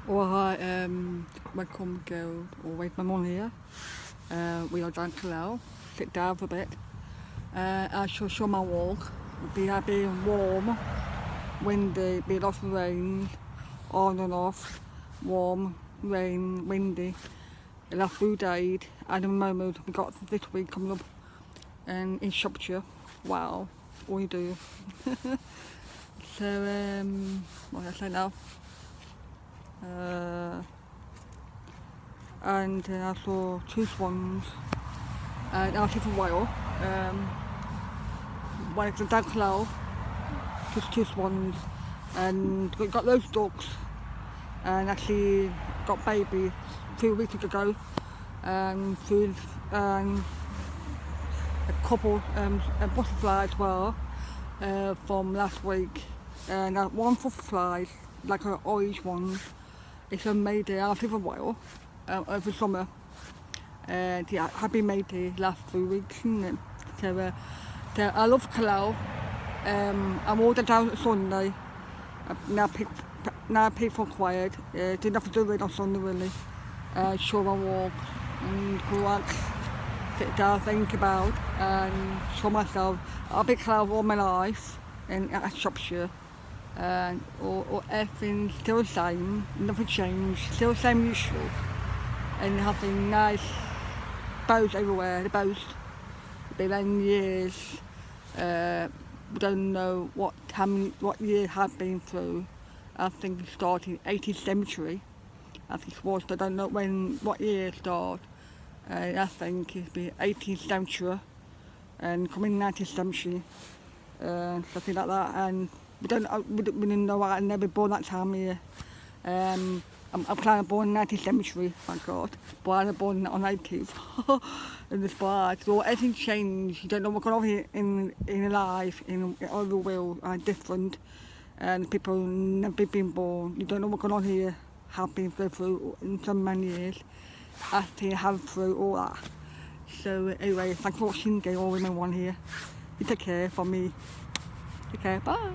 Well, hi, welcome Gail, or with my mum here. We are down to now. Sit down for a bit. I shall show my walk. Be happy and warm, windy, be lots of rain, on and off, warm, rain, windy. The last few days, at the moment, we got this week coming up in Shropshire. Wow, what do you do? So, what can I say now? And I saw two swans, and I was here for a while. One is a down cloud, just two swans, and we got those ducks, and actually got baby 2 weeks ago, and a couple butterflies as well from last week, and one butterfly, like an orange one. It's a Mayday. I was here for a while, over summer. Yeah, I've been Mayday last 3 weeks, and so I love Kalau. I'm all down Sunday. Now people quiet. Didn't have to do it on Sunday really. Show my walk and relax, sit down, think about, and show myself. I've been Kalau all my life in Shropshire. And or everything still the same, nothing changed, still the same usual, and having nice boats everywhere. The boats, they've been years. We don't know what year have been through. I think it started in 18th century. I think it was. I don't know what year it started. I think it's been 18th century and coming 19th century, something like that. And we didn't know. I never born that time here. I'm kind of born in 19th century, thank God. But I was born on 18th. In this part. So everything changed. You don't know what's going on here in life, in all the world are different. And people never been born. You don't know what's going on here, have been through in so many years. After have through all that. So anyway, thanks for watching Gail, women one here. You take care for me. Take care, bye.